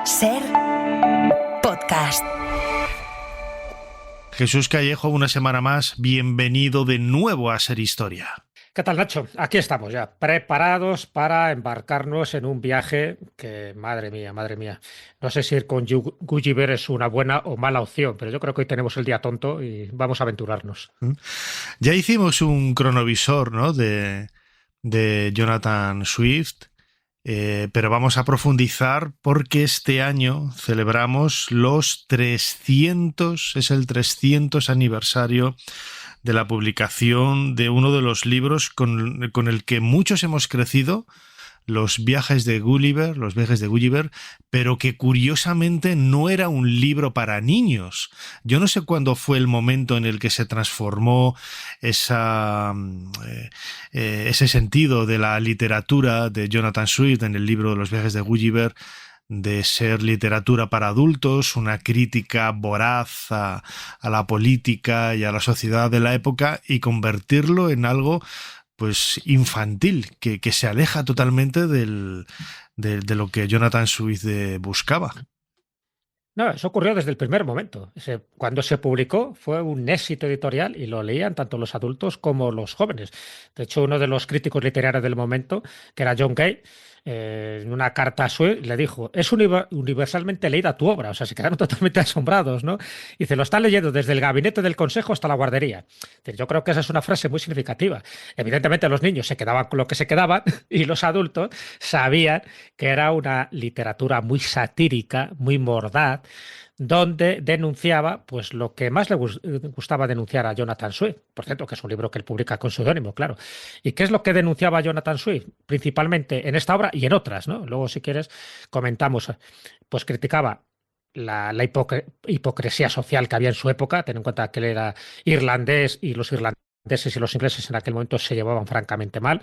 Ser podcast. Jesús Callejo, una semana más, bienvenido de nuevo a Ser Historia. ¿Qué tal, Nacho? Aquí estamos ya, preparados para embarcarnos en un viaje que, madre mía, no sé si ir con Gulliver es una buena o mala opción, pero yo creo que hoy tenemos el día tonto y vamos a aventurarnos. Ya hicimos un cronovisor, ¿no?, de Jonathan Swift, pero vamos a profundizar porque este año celebramos es el 300 aniversario de la publicación de uno de los libros con el que muchos hemos crecido, los viajes de Gulliver, pero que curiosamente no era un libro para niños. Yo no sé cuándo fue el momento en el que se transformó ese sentido de la literatura de Jonathan Swift en el libro de los viajes de Gulliver, de ser literatura para adultos, una crítica voraz a la política y a la sociedad de la época, y convertirlo en algo pues infantil, que se aleja totalmente de lo que Jonathan Swift buscaba. No, eso ocurrió desde el primer momento. Cuando se publicó fue un éxito editorial y lo leían tanto los adultos como los jóvenes. De hecho, uno de los críticos literarios del momento, que era John Gay, en una carta a Swift le dijo: es universalmente leída tu obra. O sea, se quedaron totalmente asombrados, ¿no? Dice: lo están leyendo desde el gabinete del consejo hasta la guardería. Yo creo que esa es una frase muy significativa. Evidentemente los niños se quedaban con lo que se quedaban y los adultos sabían que era una literatura muy satírica, muy mordaz, donde denunciaba pues lo que más le gustaba denunciar a Jonathan Swift. Por cierto, que es un libro que él publica con seudónimo, claro. ¿Y qué es lo que denunciaba Jonathan Swift? Principalmente en esta obra y en otras, ¿no? Luego, si quieres, comentamos. Pues criticaba la hipocresía social que había en su época. Ten en cuenta que él era irlandés y los irlandeses y los ingleses en aquel momento se llevaban francamente mal.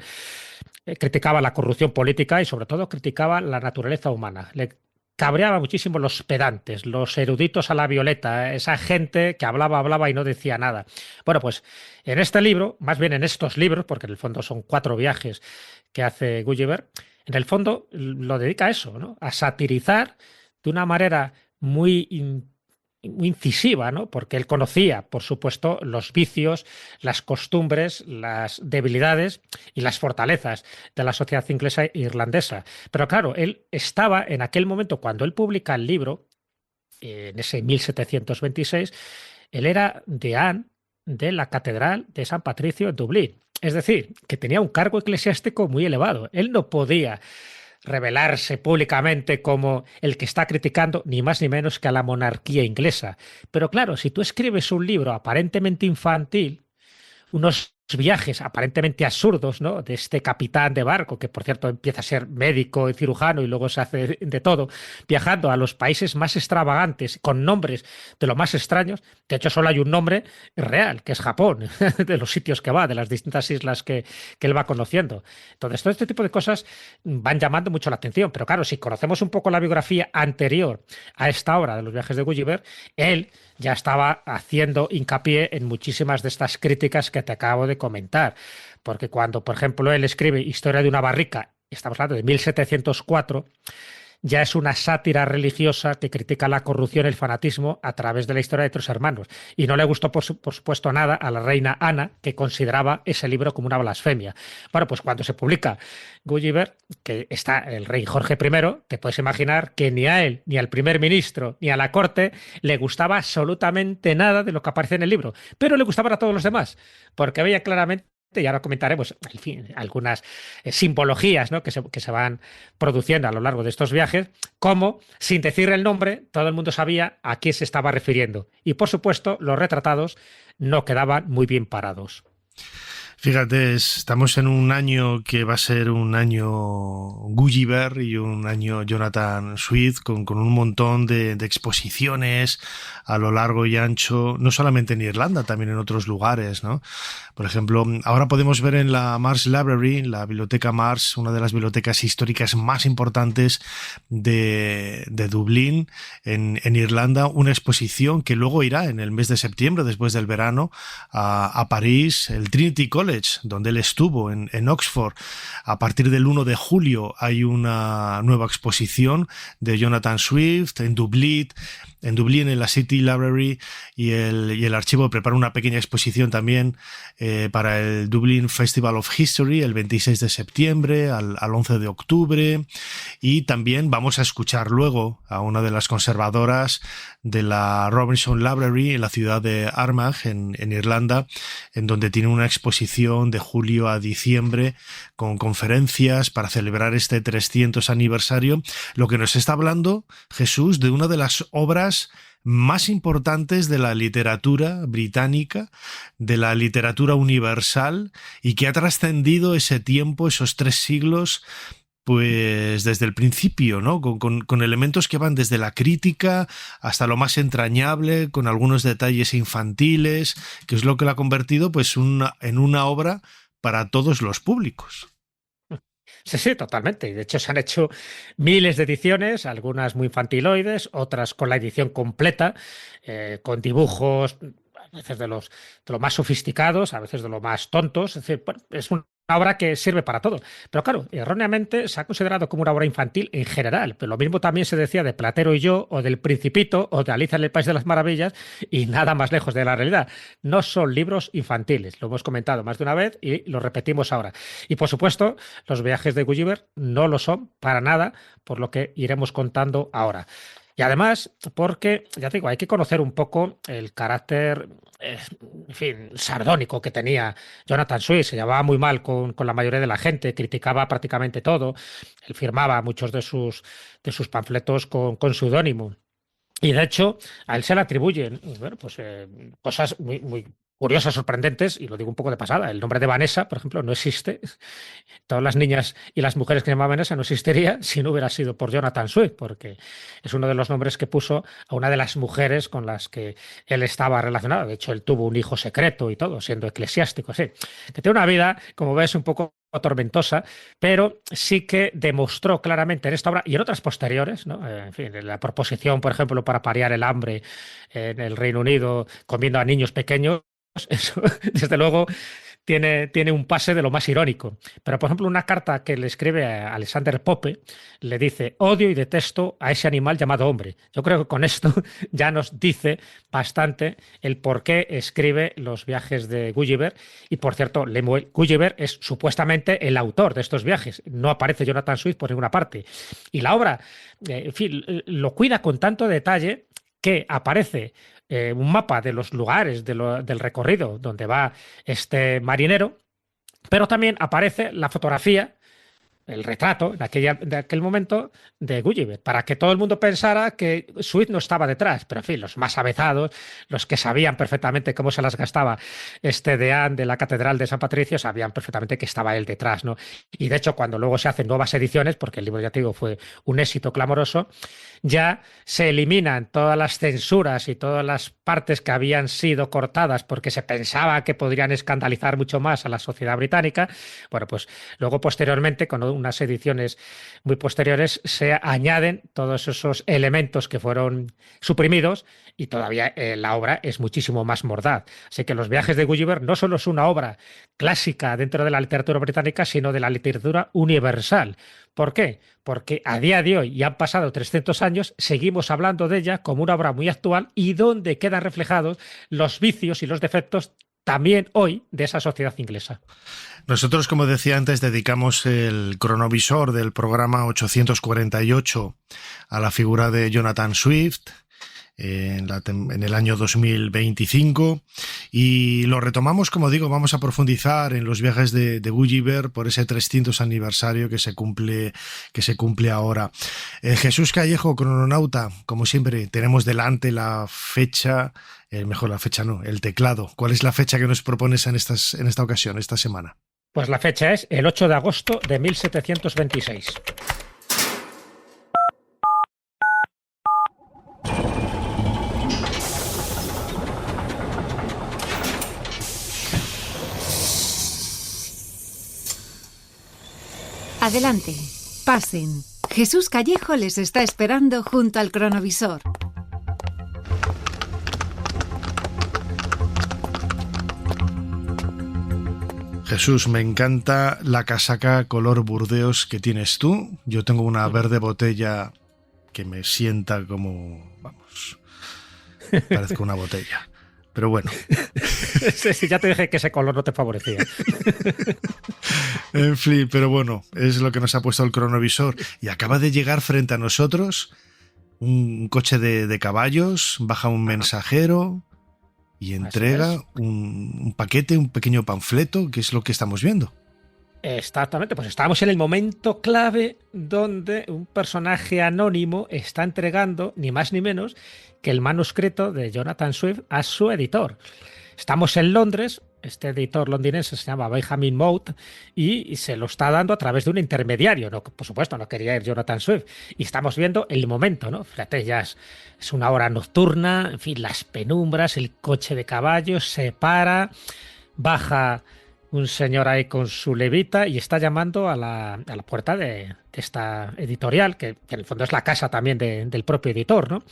Criticaba la corrupción política y, sobre todo, criticaba la naturaleza humana. Le cabreaba muchísimo los pedantes, los eruditos a la violeta, esa gente que hablaba y no decía nada. Bueno, pues en este libro, más bien en estos libros, porque en el fondo son 4 viajes que hace Gulliver, en el fondo lo dedica a eso, ¿no? A satirizar de una manera muy incisiva, ¿no? Porque él conocía, por supuesto, los vicios, las costumbres, las debilidades y las fortalezas de la sociedad inglesa e irlandesa. Pero claro, él estaba en aquel momento, cuando él publica el libro, en ese 1726, él era deán de la Catedral de San Patricio en Dublín. Es decir, que tenía un cargo eclesiástico muy elevado. Él no podía revelarse públicamente como el que está criticando ni más ni menos que a la monarquía inglesa. Pero claro, si tú escribes un libro aparentemente infantil, unos viajes aparentemente absurdos, ¿no?, de este capitán de barco, que por cierto empieza a ser médico y cirujano y luego se hace de todo, viajando a los países más extravagantes, con nombres de lo más extraños. De hecho, solo hay un nombre real, que es Japón, de los sitios que va, de las distintas islas que él va conociendo. Entonces, todo este tipo de cosas van llamando mucho la atención. Pero claro, si conocemos un poco la biografía anterior a esta obra de los viajes de Gulliver, él ya estaba haciendo hincapié en muchísimas de estas críticas que te acabo de comentar. Porque cuando, por ejemplo, él escribe Historia de una barrica, estamos hablando de 1704, ya es una sátira religiosa que critica la corrupción y el fanatismo a través de la historia de 3 hermanos. Y no le gustó, por supuesto, nada a la reina Ana, que consideraba ese libro como una blasfemia. Bueno, pues cuando se publica Gulliver, que está el rey Jorge I, te puedes imaginar que ni a él, ni al primer ministro, ni a la corte le gustaba absolutamente nada de lo que aparece en el libro. Pero le gustaban a todos los demás, porque veía claramente, y ahora comentaremos, en fin, algunas simbologías, ¿no?, que se van produciendo a lo largo de estos viajes, como, sin decir el nombre, todo el mundo sabía a quién se estaba refiriendo. Y, por supuesto, los retratados no quedaban muy bien parados. Fíjate, estamos en un año que va a ser un año Gulliver y un año Jonathan Swift, con un montón de exposiciones a lo largo y ancho, no solamente en Irlanda, también en otros lugares, ¿no? Por ejemplo, ahora podemos ver en la Marsh Library, la biblioteca Marsh, una de las bibliotecas históricas más importantes de Dublín, en Irlanda, una exposición que luego irá en el mes de septiembre, después del verano, a París, el Trinity College, College, donde él estuvo, en Oxford. A partir del 1 de julio hay una nueva exposición de Jonathan Swift en Dublín, en la City Library, y el archivo prepara una pequeña exposición también para el Dublin Festival of History el 26 de septiembre al 11 de octubre, y también vamos a escuchar luego a una de las conservadoras de la Robinson Library en la ciudad de Armagh, en Irlanda, en donde tiene una exposición de julio a diciembre con conferencias para celebrar este 300 aniversario, lo que nos está hablando, Jesús, de una de las obras más importantes de la literatura británica, de la literatura universal, y que ha trascendido ese tiempo, esos 3 siglos, pues desde el principio, ¿no? Con elementos que van desde la crítica hasta lo más entrañable, con algunos detalles infantiles, que es lo que la ha convertido pues en una obra para todos los públicos. Sí, totalmente. De hecho, se han hecho miles de ediciones, algunas muy infantiloides, otras con la edición completa, con dibujos, a veces de los más sofisticados, a veces de los más tontos. Es decir, bueno, es una obra que sirve para todo. Pero claro, erróneamente se ha considerado como una obra infantil en general. Pero lo mismo también se decía de Platero y yo, o del Principito, o de Alicia en el País de las Maravillas, y nada más lejos de la realidad. No son libros infantiles. Lo hemos comentado más de una vez y lo repetimos ahora. Y por supuesto, los viajes de Gulliver no lo son para nada, por lo que iremos contando ahora. Y además, porque, ya te digo, hay que conocer un poco el carácter, en fin, sardónico que tenía Jonathan Swift. Se llevaba muy mal con la mayoría de la gente, criticaba prácticamente todo. Él firmaba muchos de sus panfletos con seudónimo. Y de hecho, a él se le atribuyen, bueno, pues, cosas muy, muy curiosas, sorprendentes, y lo digo un poco de pasada. El nombre de Vanessa, por ejemplo, no existe. Todas las niñas y las mujeres que se llamaban Vanessa no existiría si no hubiera sido por Jonathan Swift, porque es uno de los nombres que puso a una de las mujeres con las que él estaba relacionado. De hecho, él tuvo un hijo secreto y todo, siendo eclesiástico, así. Que tiene una vida, como ves, un poco tormentosa, pero sí que demostró claramente en esta obra y en otras posteriores, ¿no? En fin, en la proposición, por ejemplo, para paliar el hambre en el Reino Unido, comiendo a niños pequeños, eso, desde luego, tiene un pase de lo más irónico. Pero, por ejemplo, una carta que le escribe a Alexander Pope le dice: odio y detesto a ese animal llamado hombre. Yo creo que con esto ya nos dice bastante el por qué escribe los viajes de Gulliver. Y, por cierto, Lemuel Gulliver es supuestamente el autor de estos viajes. No aparece Jonathan Swift por ninguna parte. Y la obra, en fin, lo cuida con tanto detalle que aparece un mapa de los lugares del recorrido donde va este marinero, pero también aparece la fotografía, el retrato de aquel momento de Gulliver, para que todo el mundo pensara que Swift no estaba detrás. Pero en fin, los más avezados, los que sabían perfectamente cómo se las gastaba este deán de la Catedral de San Patricio, sabían perfectamente que estaba él detrás, ¿no? Y de hecho, cuando luego se hacen nuevas ediciones, porque el libro, ya te digo, fue un éxito clamoroso, ya se eliminan todas las censuras y todas las partes que habían sido cortadas porque se pensaba que podrían escandalizar mucho más a la sociedad británica. Bueno, pues luego, posteriormente, con unas ediciones muy posteriores, se añaden todos esos elementos que fueron suprimidos, y todavía la obra es muchísimo más mordaz. Así que los viajes de Gulliver no solo es una obra clásica dentro de la literatura británica, sino de la literatura universal. ¿Por qué? Porque a día de hoy, y han pasado 300 años, seguimos hablando de ella como una obra muy actual y donde quedan reflejados los vicios y los defectos también hoy de esa sociedad inglesa. Nosotros, como decía antes, dedicamos el cronovisor del programa 848 a la figura de Jonathan Swift en el año 2025, y lo retomamos, como digo, vamos a profundizar en los viajes de Gulliver por ese 300 aniversario que se cumple ahora. Jesús Callejo, crononauta, como siempre, tenemos delante la fecha, el teclado. ¿Cuál es la fecha que nos propones en esta ocasión, esta semana? Pues la fecha es el 8 de agosto de 1726. Adelante, pasen. Jesús Callejo les está esperando junto al cronovisor. Jesús, me encanta la casaca color Burdeos que tienes tú. Yo tengo una verde botella que me sienta como, vamos, parezco una botella. Pero bueno. Sí, ya te dije que ese color no te favorecía. En fin, pero bueno, es lo que nos ha puesto el cronovisor. Y acaba de llegar frente a nosotros un coche de caballos, baja un mensajero y entrega un paquete, un pequeño panfleto, que es lo que estamos viendo. Exactamente, pues estamos en el momento clave donde un personaje anónimo está entregando, ni más ni menos, que el manuscrito de Jonathan Swift a su editor. Estamos en Londres, este editor londinense se llama Benjamin Mout y se lo está dando a través de un intermediario. No, por supuesto, no quería ir Jonathan Swift. Y estamos viendo el momento, ¿no? Fíjate, ya es una hora nocturna, en fin, las penumbras, el coche de caballos se para, baja un señor ahí con su levita y está llamando a la puerta de esta editorial, que en el fondo es la casa también del propio editor, ¿no?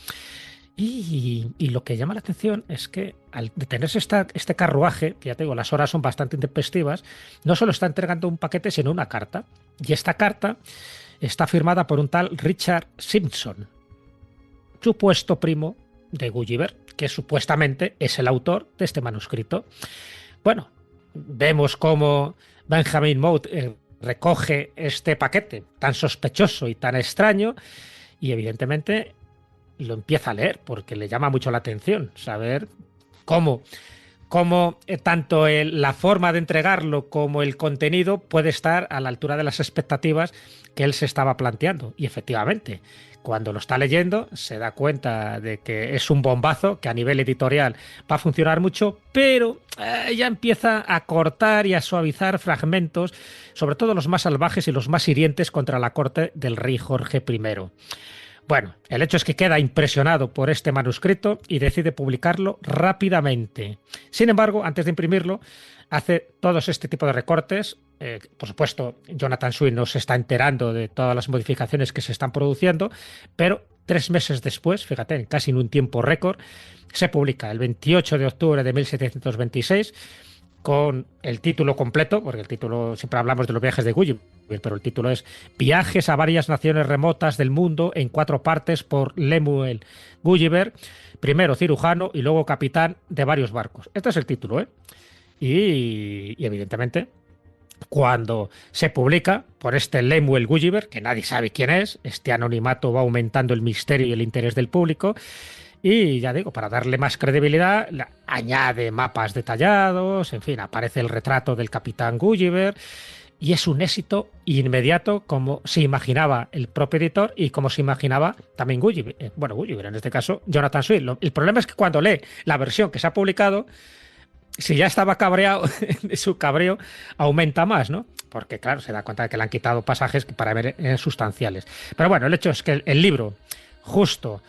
Y lo que llama la atención es que al detenerse este carruaje, que ya te digo, las horas son bastante intempestivas, no solo está entregando un paquete, sino una carta. Y esta carta está firmada por un tal Richard Simpson, supuesto primo de Gulliver, que supuestamente es el autor de este manuscrito. Bueno, vemos cómo Benjamin Mout recoge este paquete tan sospechoso y tan extraño y evidentemente lo empieza a leer porque le llama mucho la atención saber cómo tanto la forma de entregarlo como el contenido puede estar a la altura de las expectativas que él se estaba planteando. Y efectivamente, cuando lo está leyendo se da cuenta de que es un bombazo que a nivel editorial va a funcionar mucho, pero ya empieza a cortar y a suavizar fragmentos, sobre todo los más salvajes y los más hirientes contra la corte del rey Jorge I. Bueno, el hecho es que queda impresionado por este manuscrito y decide publicarlo rápidamente. Sin embargo, antes de imprimirlo, hace todos este tipo de recortes. Por supuesto, Jonathan Swift no se está enterando de todas las modificaciones que se están produciendo, pero 3 meses después, fíjate, en casi en un tiempo récord, se publica el 28 de octubre de 1726 con el título completo, porque el título, siempre hablamos de los viajes de Gulliver, pero el título es Viajes a varias naciones remotas del mundo en 4 partes por Lemuel Gulliver, primero cirujano y luego capitán de varios barcos. Este es el título, ¿eh? Y evidentemente, cuando se publica por este Lemuel Gulliver, que nadie sabe quién es, este anonimato va aumentando el misterio y el interés del público. Y ya digo, para darle más credibilidad, añade mapas detallados, en fin, aparece el retrato del capitán Gulliver y es un éxito inmediato como se imaginaba el propio editor y como se imaginaba también Gulliver. Bueno, Gulliver, en este caso, Jonathan Swift. El problema es que cuando lee la versión que se ha publicado, si ya estaba cabreado, su cabreo aumenta más, ¿no? Porque, claro, se da cuenta de que le han quitado pasajes que para ver eran sustanciales. Pero bueno, el hecho es que el libro, justo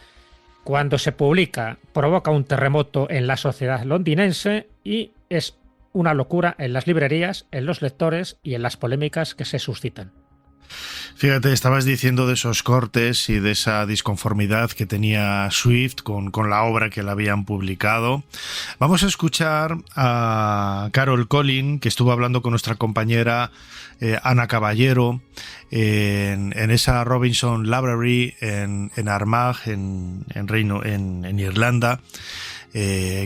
cuando se publica, provoca un terremoto en la sociedad londinense y es una locura en las librerías, en los lectores y en las polémicas que se suscitan. Fíjate, estabas diciendo de esos cortes y de esa disconformidad que tenía Swift con la obra que le habían publicado. Vamos a escuchar a Carol Collin, que estuvo hablando con nuestra compañera Ana Caballero en esa Robinson Library en Armagh, en Irlanda.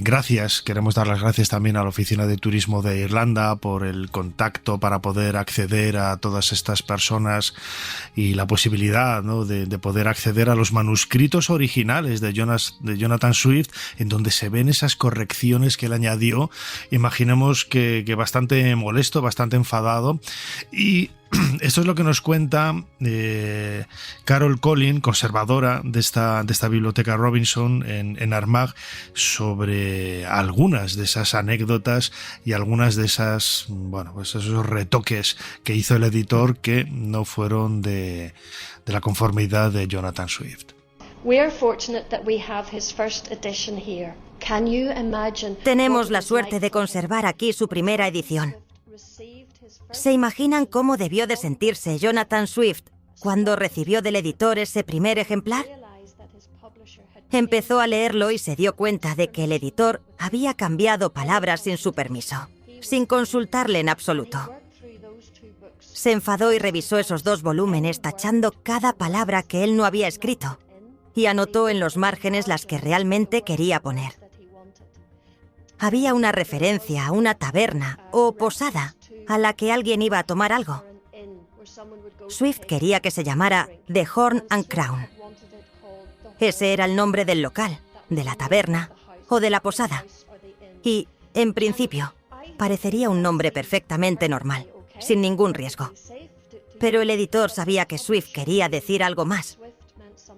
Gracias, queremos dar las gracias también a la Oficina de Turismo de Irlanda por el contacto para poder acceder a todas estas personas y la posibilidad, ¿no?, de poder acceder a los manuscritos originales de Jonathan Swift, en donde se ven esas correcciones que él añadió. Imaginemos que bastante molesto, bastante enfadado, y esto es lo que nos cuenta Carol Collin, conservadora de esta biblioteca Robinson en Armagh, sobre algunas de esas anécdotas y algunas de esas, bueno, pues esos retoques que hizo el editor que no fueron de la conformidad de Jonathan Swift. Tenemos la suerte de conservar aquí su primera edición. ¿Se imaginan cómo debió de sentirse Jonathan Swift cuando recibió del editor ese primer ejemplar? Empezó a leerlo y se dio cuenta de que el editor había cambiado palabras sin su permiso. sin consultarle en absoluto. Se enfadó y revisó esos 2 volúmenes tachando cada palabra que él no había escrito y anotó en los márgenes las que realmente quería poner. Había una referencia a una taberna o posada a la que alguien iba a tomar algo. Swift quería que se llamara The Horn and Crown. Ese era el nombre del local, de la taberna o de la posada. Y, en principio, parecería un nombre perfectamente normal, sin ningún riesgo. Pero el editor sabía que Swift quería decir algo más.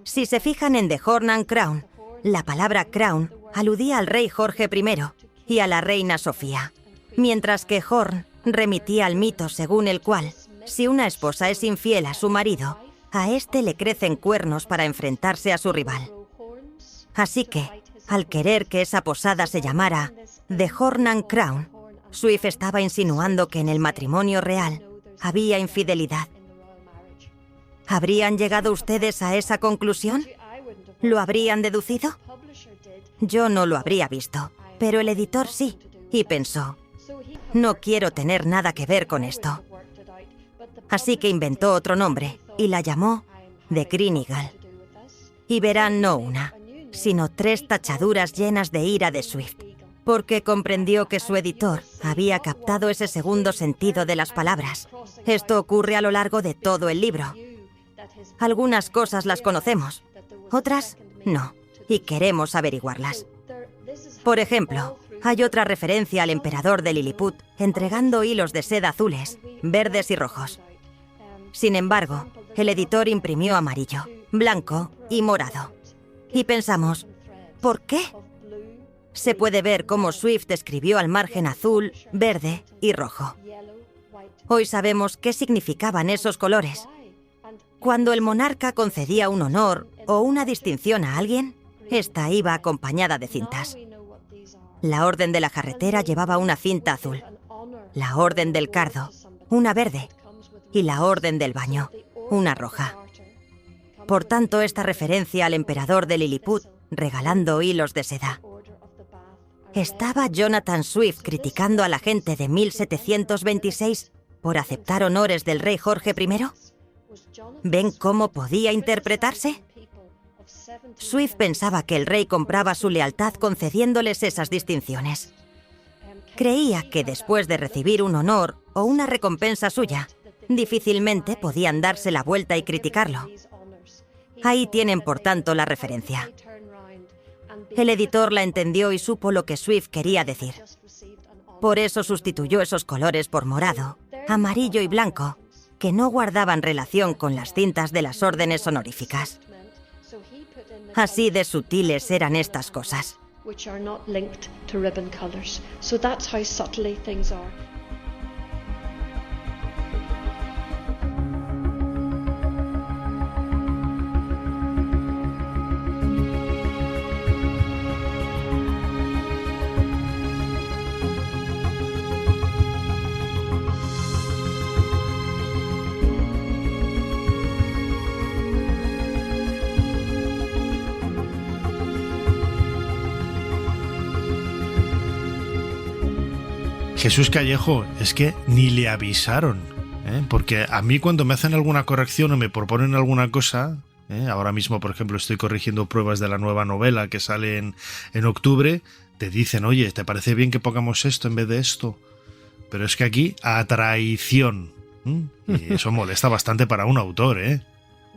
Si se fijan en The Horn and Crown, la palabra crown aludía al rey Jorge I y a la reina Sofía, mientras que horn remitía al mito según el cual, si una esposa es infiel a su marido, a éste le crecen cuernos para enfrentarse a su rival. Así que, al querer que esa posada se llamara The Horn and Crown, Swift estaba insinuando que en el matrimonio real había infidelidad. ¿Habrían llegado ustedes a esa conclusión? ¿Lo habrían deducido? Yo no lo habría visto, pero el editor sí, y pensó, no quiero tener nada que ver con esto. Así que inventó otro nombre y la llamó The Green Eagle. Y verán no una, sino 3 tachaduras llenas de ira de Swift, porque comprendió que su editor había captado ese segundo sentido de las palabras. Esto ocurre a lo largo de todo el libro. Algunas cosas las conocemos, otras no, y queremos averiguarlas. Por ejemplo, hay otra referencia al emperador de Lilliput entregando hilos de seda azules, verdes y rojos. Sin embargo, el editor imprimió amarillo, blanco y morado. Y pensamos, ¿por qué? Se puede ver cómo Swift escribió al margen azul, verde y rojo. Hoy sabemos qué significaban esos colores. Cuando el monarca concedía un honor o una distinción a alguien, esta iba acompañada de cintas. La Orden de la Jarretera llevaba una cinta azul, la Orden del Cardo, una verde, y la Orden del Baño, una roja. Por tanto, esta referencia al emperador de Lilliput regalando hilos de seda. ¿Estaba Jonathan Swift criticando a la gente de 1726 por aceptar honores del rey Jorge I? ¿Ven cómo podía interpretarse? Swift pensaba que el rey compraba su lealtad concediéndoles esas distinciones. Creía que después de recibir un honor o una recompensa suya, difícilmente podían darse la vuelta y criticarlo. Ahí tienen, por tanto, la referencia. El editor la entendió y supo lo que Swift quería decir. Por eso sustituyó esos colores por morado, amarillo y blanco, que no guardaban relación con las cintas de las órdenes honoríficas. Así de sutiles eran estas cosas. Jesús Callejo, es que ni le avisaron, porque a mí cuando me hacen alguna corrección o me proponen alguna cosa, ahora mismo por ejemplo estoy corrigiendo pruebas de la nueva novela que sale en octubre, te dicen, oye, ¿te parece bien que pongamos esto en vez de esto? Pero es que aquí a traición, y eso molesta bastante para un autor,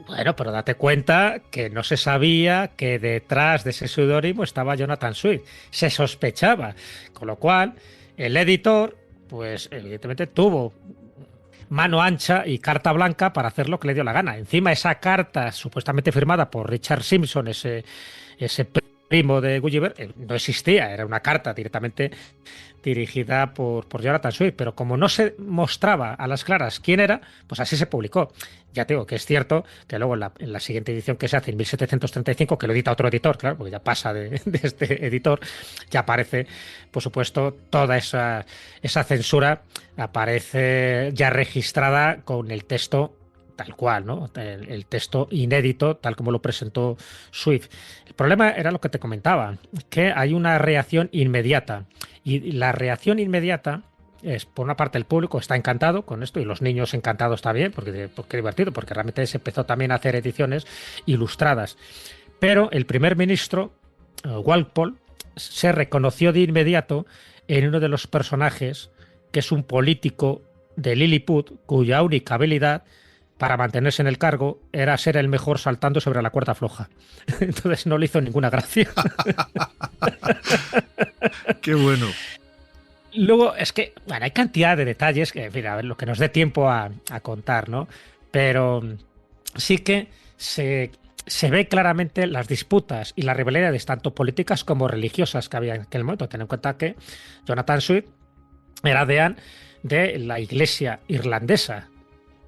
Bueno, pero date cuenta que no se sabía que detrás de ese seudónimo estaba Jonathan Swift. Se sospechaba, con lo cual el editor, pues evidentemente tuvo mano ancha y carta blanca para hacer lo que le dio la gana. Encima esa carta supuestamente firmada por Richard Simpson, ese primo de Gulliver, no existía, era una carta directamente dirigida por Jonathan Swift, pero como no se mostraba a las claras quién era, pues así se publicó. Ya te digo que es cierto que luego en la siguiente edición que se hace en 1735, que lo edita otro editor, claro, porque ya pasa de este editor, ya aparece, por supuesto, toda esa censura aparece ya registrada con el texto tal cual, ¿no? El texto inédito, tal como lo presentó Swift. El problema era lo que te comentaba, que hay una reacción inmediata. Y la reacción inmediata es, por una parte, el público está encantado con esto y los niños encantados también, porque es divertido, porque realmente se empezó también a hacer ediciones ilustradas. Pero el primer ministro, Walpole, se reconoció de inmediato en uno de los personajes, que es un político de Lilliput, cuya única habilidad para mantenerse en el cargo era ser el mejor saltando sobre la cuerda floja. Entonces no le hizo ninguna gracia. Qué bueno. Luego, es que, bueno, hay cantidad de detalles que, en fin, a ver, lo que nos dé tiempo a contar, ¿no? Pero sí que se ve claramente las disputas y las rivalidades, tanto políticas como religiosas, que había en aquel momento. Ten en cuenta que Jonathan Swift era deán de la iglesia irlandesa,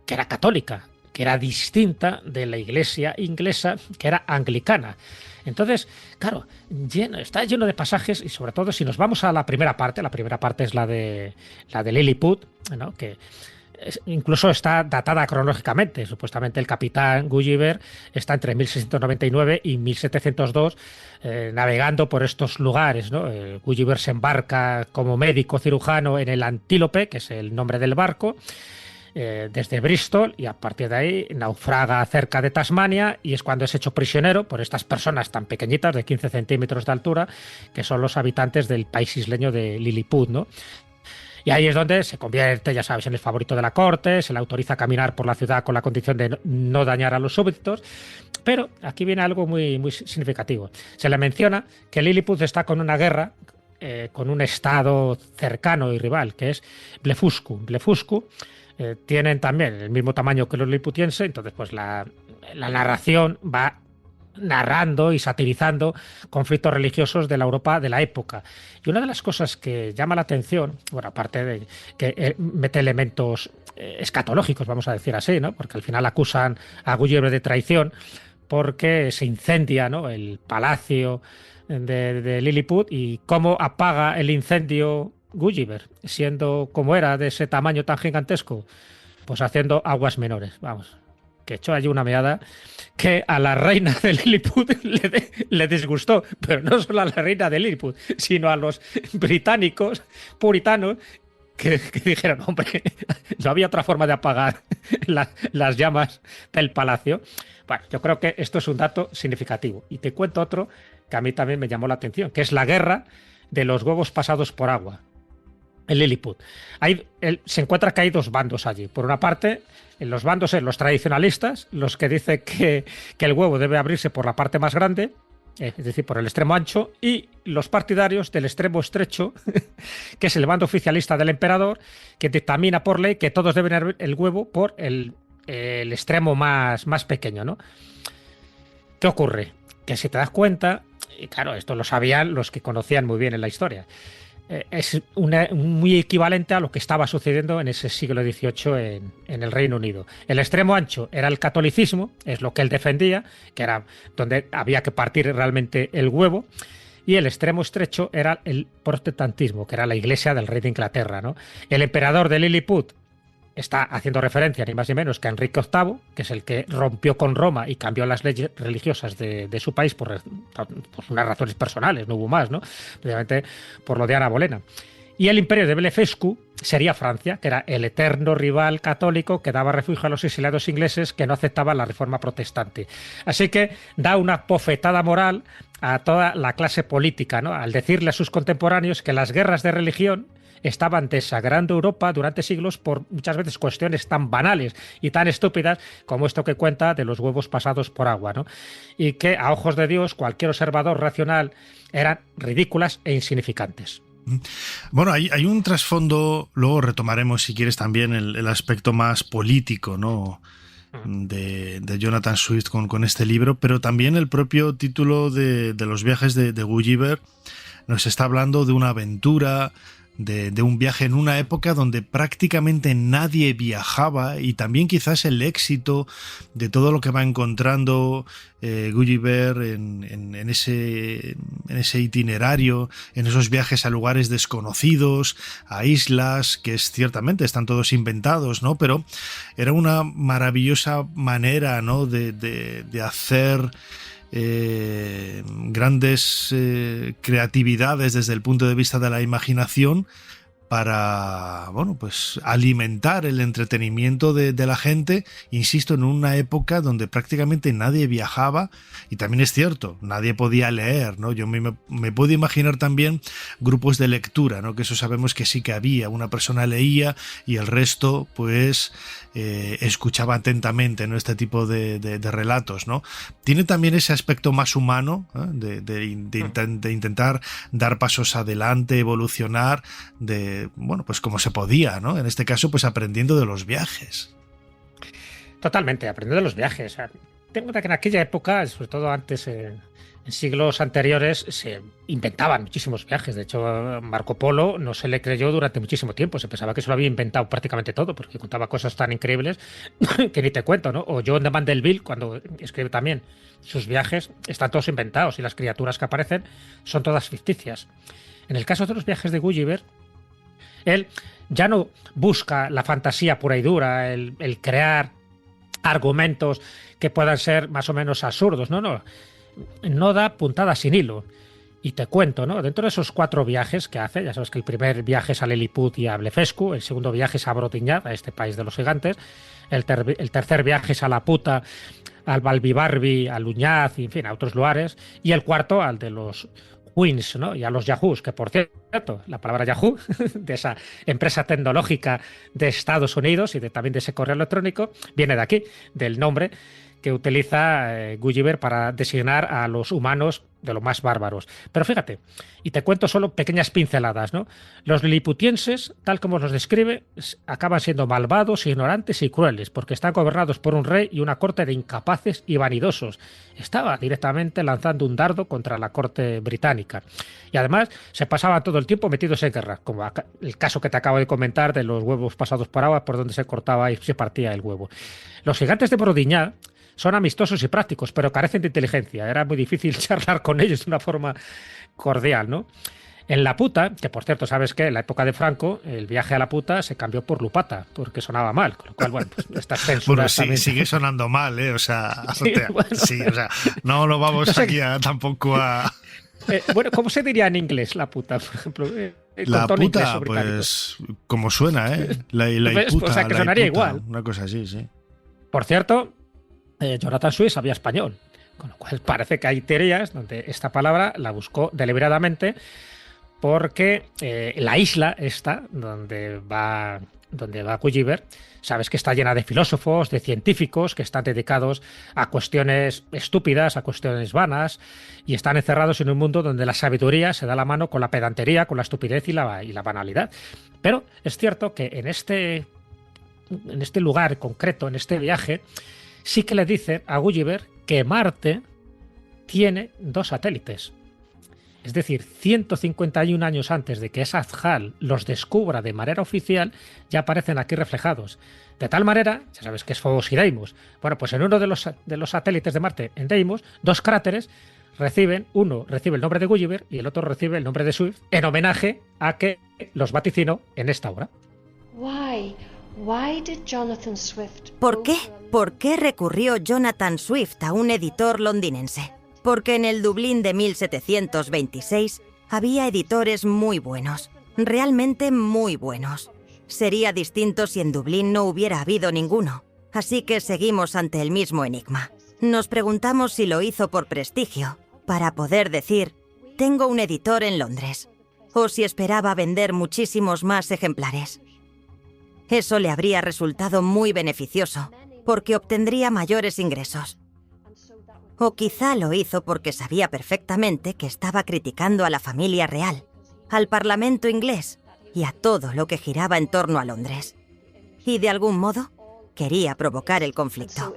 que era católica, que era distinta de la iglesia inglesa, que era anglicana. Entonces, claro, está lleno de pasajes, y sobre todo si nos vamos a la primera parte es la de Lilliput, ¿no? Que incluso está datada cronológicamente. Supuestamente el capitán Gulliver está entre 1699 y 1702 navegando por estos lugares, ¿no? Gulliver se embarca como médico cirujano en el Antílope, que es el nombre del barco, desde Bristol, y a partir de ahí naufraga cerca de Tasmania y es cuando es hecho prisionero por estas personas tan pequeñitas de 15 centímetros de altura, que son los habitantes del país isleño de Lilliput, ¿no? Y ahí es donde se convierte, ya sabes, en el favorito de la corte, se le autoriza a caminar por la ciudad con la condición de no dañar a los súbditos. Pero aquí viene algo muy, muy significativo. Se le menciona que Lilliput está con una guerra con un estado cercano y rival, que es Blefuscu. Blefuscu tienen también el mismo tamaño que los liliputienses, entonces pues la narración va narrando y satirizando conflictos religiosos de la Europa de la época. Y una de las cosas que llama la atención, bueno, aparte de que mete elementos escatológicos, vamos a decir así, ¿no? Porque al final acusan a Gulliver de traición porque se incendia, ¿no?, el palacio de Lilliput, y cómo apaga el incendio Gulliver, siendo como era de ese tamaño tan gigantesco, pues haciendo aguas menores, vamos, que echó allí una meada que a la reina de Lilliput le disgustó, pero no solo a la reina de Lilliput, sino a los británicos puritanos que dijeron, hombre, no había otra forma de apagar las llamas del palacio. Bueno, yo creo que esto es un dato significativo. Y te cuento otro que a mí también me llamó la atención, que es la guerra de los huevos pasados por agua en Lilliput. Se encuentra que hay dos bandos allí. Por una parte, en los bandos los tradicionalistas, los que dicen que el huevo debe abrirse por la parte más grande, es decir, por el extremo ancho, y los partidarios del extremo estrecho, que es el bando oficialista del emperador, que dictamina por ley que todos deben abrir el huevo por el extremo más pequeño, ¿no? ¿Qué ocurre? Que si te das cuenta, y claro, esto lo sabían los que conocían muy bien en la historia, es muy equivalente a lo que estaba sucediendo en ese siglo XVIII en el Reino Unido. El extremo ancho era el catolicismo, es lo que él defendía, que era donde había que partir realmente el huevo, y el extremo estrecho era el protestantismo, que era la iglesia del rey de Inglaterra, ¿no? El emperador de Lilliput está haciendo referencia ni más ni menos que a Enrique VIII, que es el que rompió con Roma y cambió las leyes religiosas de su país por unas razones personales, no hubo más, ¿no? Precisamente por lo de Ana Bolena. Y el imperio de Blefuscu sería Francia, que era el eterno rival católico que daba refugio a los exiliados ingleses que no aceptaban la reforma protestante. Así que da una bofetada moral a toda la clase política, ¿no?, al decirle a sus contemporáneos que las guerras de religión estaban desagrando Europa durante siglos por muchas veces cuestiones tan banales y tan estúpidas como esto que cuenta de los huevos pasados por agua, ¿no? Y que a ojos de Dios cualquier observador racional eran ridículas e insignificantes. Bueno, hay un trasfondo, luego retomaremos si quieres también el aspecto más político, ¿no?, de Jonathan Swift con este libro, pero también el propio título de los viajes de Gulliver nos está hablando de una aventura, de un viaje en una época donde prácticamente nadie viajaba, y también quizás el éxito de todo lo que va encontrando Gulliver en ese itinerario, en esos viajes a lugares desconocidos, a islas que ciertamente están todos inventados, ¿no? Pero era una maravillosa manera, ¿no?, de hacer grandes creatividades desde el punto de vista de la imaginación, para, bueno, pues alimentar el entretenimiento de la gente, insisto, en una época donde prácticamente nadie viajaba y también es cierto, nadie podía leer, ¿no? Yo me puedo imaginar también grupos de lectura, ¿no? Que eso sabemos que sí que había, una persona leía y el resto pues escuchaba atentamente, ¿no? Este tipo de relatos, ¿no? Tiene también ese aspecto más humano, ¿eh? de intentar dar pasos adelante, evolucionar, bueno, pues como se podía, ¿no? En este caso, pues aprendiendo de los viajes. Totalmente, aprendiendo de los viajes. O sea, tengo que en aquella época, sobre todo antes, en siglos anteriores, se inventaban muchísimos viajes. De hecho, Marco Polo no se le creyó durante muchísimo tiempo. Se pensaba que se lo había inventado prácticamente todo, porque contaba cosas tan increíbles que ni te cuento, ¿no? O John de Mandeville, cuando escribe también sus viajes, están todos inventados y las criaturas que aparecen son todas ficticias. En el caso de los viajes de Gulliver, él ya no busca la fantasía pura y dura, el crear argumentos que puedan ser más o menos absurdos. No da puntada sin hilo. Y te cuento, ¿no? Dentro de esos 4 viajes que hace, ya sabes que el primer viaje es a Lilliput y a Blefuscu, el segundo viaje es a Brotignat, a este país de los gigantes, el tercer viaje es a la Puta, al Balbibarbi, a Luñaz, y, en fin, a otros lugares, y el cuarto al de los Wins, ¿no? Y a los Yahoos, que por cierto, la palabra Yahoo, de esa empresa tecnológica de Estados Unidos y también de ese correo electrónico, viene de aquí, del nombre que utiliza Gulliver para designar a los humanos de lo más bárbaros. Pero fíjate, y te cuento solo pequeñas pinceladas, ¿no? Los liliputienses, tal como los describe, acaban siendo malvados, ignorantes y crueles, porque están gobernados por un rey y una corte de incapaces y vanidosos. Estaba directamente lanzando un dardo contra la corte británica. Y además se pasaban todo el tiempo metidos en guerra, como el caso que te acabo de comentar de los huevos pasados por agua, por donde se cortaba y se partía el huevo. Los gigantes de Brotignat son amistosos y prácticos, pero carecen de inteligencia. Era muy difícil charlar con ellos de una forma cordial, ¿no? En la Puta, que por cierto, sabes que en la época de Franco, el viaje a la Puta se cambió por Lupata, porque sonaba mal, con lo cual, bueno, pues estas censuras bueno, sí, también... sigue sonando mal, ¿eh? O sea, sí, o sea, no lo vamos no sé, aquí tampoco a... bueno, ¿cómo se diría en inglés la puta, por ejemplo? La puta, pues, como suena, ¿eh? La puta, o sea, que sonaría igual. Una cosa así, sí. Por cierto, Jonathan Swift sabía español, con lo cual parece que hay teorías donde esta palabra la buscó deliberadamente porque la isla esta donde va Gulliver, sabes que está llena de filósofos, de científicos que están dedicados a cuestiones estúpidas, a cuestiones vanas, y están encerrados en un mundo donde la sabiduría se da la mano con la pedantería, con la estupidez y la banalidad. Pero es cierto que en este lugar concreto, en este viaje, sí que le dice a Gulliver que Marte tiene 2 satélites. Es decir, 151 años antes de que Azhal los descubra de manera oficial, ya aparecen aquí reflejados. De tal manera, ya sabes que es Phobos y Deimos. Bueno, pues en uno de los satélites de Marte, en Deimos, 2 cráteres uno recibe el nombre de Gulliver y el otro recibe el nombre de Swift, en homenaje a que los vaticinó en esta obra. ¿Por qué? ¿Por qué recurrió Jonathan Swift a un editor londinense? Porque en el Dublín de 1726 había editores muy buenos, realmente muy buenos. Sería distinto si en Dublín no hubiera habido ninguno. Así que seguimos ante el mismo enigma. Nos preguntamos si lo hizo por prestigio, para poder decir, tengo un editor en Londres, o si esperaba vender muchísimos más ejemplares. Eso le habría resultado muy beneficioso, porque obtendría mayores ingresos. O quizá lo hizo porque sabía perfectamente que estaba criticando a la familia real, al Parlamento inglés y a todo lo que giraba en torno a Londres. Y de algún modo, quería provocar el conflicto.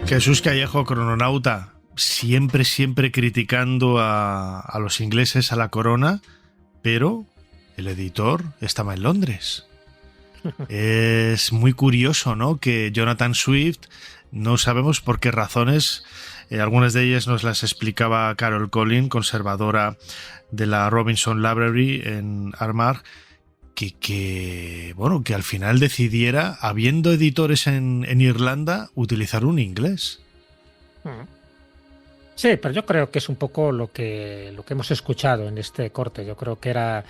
Jesús Callejo, crononauta, siempre criticando a los ingleses, a la corona, pero el editor estaba en Londres. Es muy curioso, ¿no? Que Jonathan Swift, no sabemos por qué razones, algunas de ellas nos las explicaba Carol Collins, conservadora de la Robinson Library en Armagh, bueno, que al final decidiera, habiendo editores en Irlanda, utilizar un inglés. Sí, pero yo creo que es un poco lo que hemos escuchado en este corte. Yo creo que era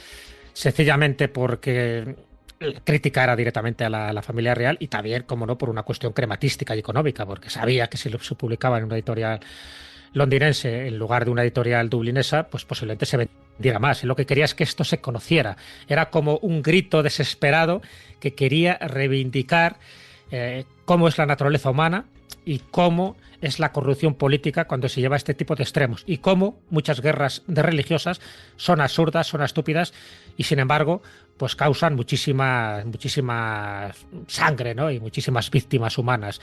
sencillamente porque la crítica era directamente a la familia real, y también, como no, por una cuestión crematística y económica, porque sabía que si se publicaba en una editorial londinense en lugar de una editorial dublinesa, pues posiblemente se vendiera más. Y lo que quería es que esto se conociera. Era como un grito desesperado que quería reivindicar cómo es la naturaleza humana y cómo es la corrupción política cuando se lleva a este tipo de extremos, y cómo muchas guerras de religiosas son absurdas, son estúpidas, y sin embargo pues causan muchísima sangre, ¿no? Y muchísimas víctimas humanas.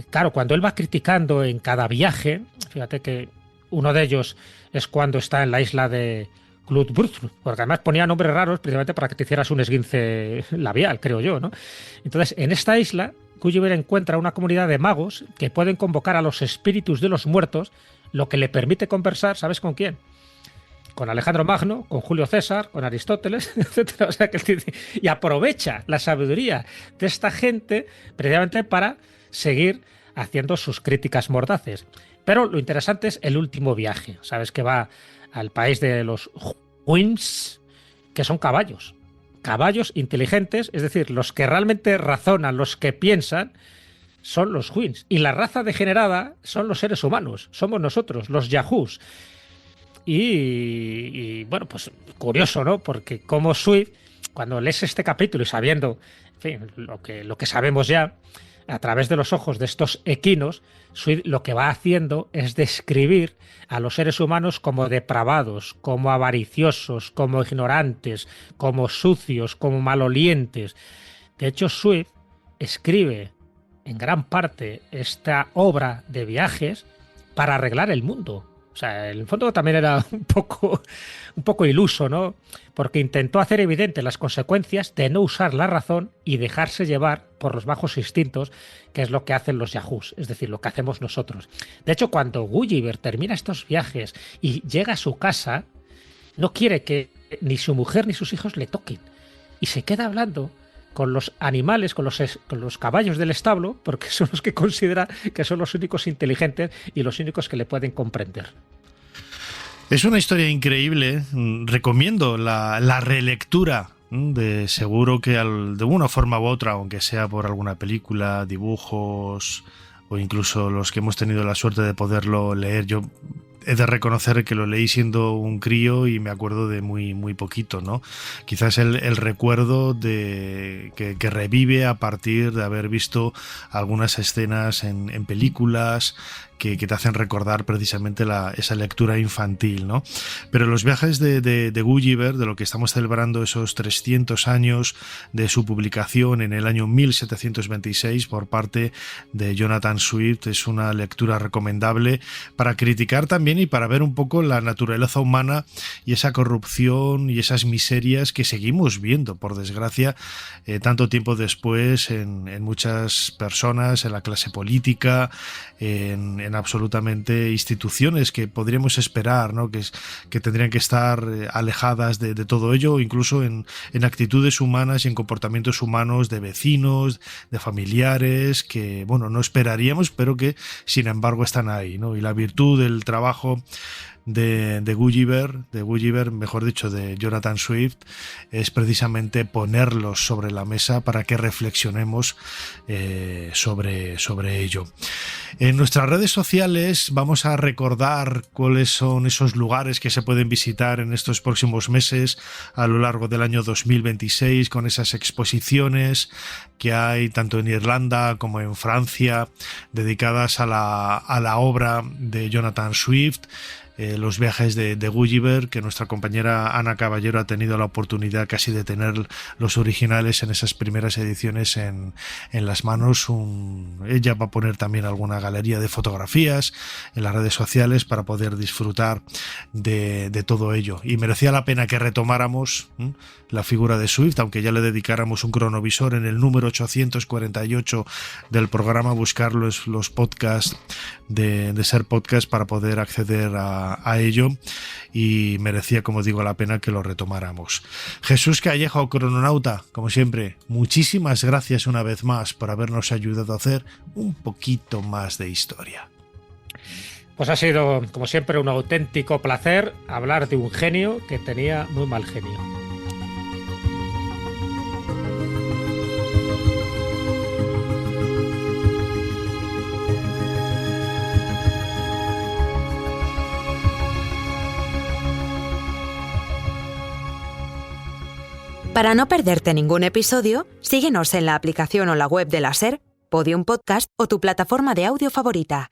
Claro, cuando él va criticando en cada viaje, fíjate que uno de ellos es cuando está en la isla de Glutbrutru, porque además ponía nombres raros precisamente para que te hicieras un esguince labial, creo yo, ¿no? Entonces, en esta isla, Gulliver encuentra una comunidad de magos que pueden convocar a los espíritus de los muertos, lo que le permite conversar, ¿sabes con quién? Con Alejandro Magno, con Julio César, con Aristóteles, etc. O sea, y aprovecha la sabiduría de esta gente precisamente para seguir haciendo sus críticas mordaces. Pero lo interesante es el último viaje. Sabes que va al país de los Huins, que son caballos. Caballos inteligentes, es decir, los que realmente razonan, los que piensan, son los Huins. Y la raza degenerada son los seres humanos, somos nosotros, los Yahoos. Y bueno, pues curioso, ¿no? Porque como Swift, cuando lees este capítulo y sabiendo, en fin, lo que sabemos ya, a través de los ojos de estos equinos, Swift lo que va haciendo es describir a los seres humanos como depravados, como avariciosos, como ignorantes, como sucios, como malolientes. De hecho, Swift escribe en gran parte esta obra de viajes para arreglar el mundo. O sea, en el fondo también era un poco iluso, ¿no? Porque intentó hacer evidente las consecuencias de no usar la razón y dejarse llevar por los bajos instintos, que es lo que hacen los Yahoos, es decir, lo que hacemos nosotros. De hecho, cuando Gulliver termina estos viajes y llega a su casa, no quiere que ni su mujer ni sus hijos le toquen. Y se queda hablando con los animales, con los caballos del establo, porque son los que considera que son los únicos inteligentes y los únicos que le pueden comprender. Es una historia increíble. Recomiendo la relectura. De seguro que de una forma u otra, aunque sea por alguna película, dibujos o incluso los que hemos tenido la suerte de poderlo leer. Yo he de reconocer que lo leí siendo un crío y me acuerdo de muy, muy poquito, ¿no? Quizás el recuerdo de que revive a partir de haber visto algunas escenas en películas que te hacen recordar precisamente esa lectura infantil, ¿no? Pero los viajes de Gulliver, de lo que estamos celebrando esos 300 años de su publicación en el año 1726 por parte de Jonathan Swift, es una lectura recomendable para criticar también y para ver un poco la naturaleza humana y esa corrupción y esas miserias que seguimos viendo, por desgracia, tanto tiempo después en muchas personas, en la clase política, en absolutamente instituciones que podríamos esperar, ¿no? que tendrían que estar alejadas de todo ello, incluso en actitudes humanas y en comportamientos humanos de vecinos, de familiares, que bueno, no esperaríamos, pero que sin embargo están ahí, ¿no? Y la virtud del trabajo de Gulliver, mejor dicho, de Jonathan Swift, es precisamente ponerlos sobre la mesa para que reflexionemos sobre ello. En nuestras redes sociales vamos a recordar cuáles son esos lugares que se pueden visitar en estos próximos meses a lo largo del año 2026, con esas exposiciones que hay tanto en Irlanda como en Francia dedicadas a la obra de Jonathan Swift. Los viajes de Gulliver, que nuestra compañera Ana Caballero ha tenido la oportunidad casi de tener los originales en esas primeras ediciones en las manos. Ella va a poner también alguna galería de fotografías en las redes sociales para poder disfrutar de todo ello. Y merecía la pena que retomáramos la figura de Swift, aunque ya le dedicáramos un cronovisor en el número 848 del programa, buscar los podcasts de Ser Podcast para poder acceder a a ello y merecía, como digo, la pena que lo retomáramos. Jesús Callejo, crononauta, como siempre, muchísimas gracias una vez más por habernos ayudado a hacer un poquito más de historia. Pues ha sido, como siempre, un auténtico placer hablar de un genio que tenía muy mal genio. Para no perderte ningún episodio, síguenos en la aplicación o la web de la SER, Podium Podcast o tu plataforma de audio favorita.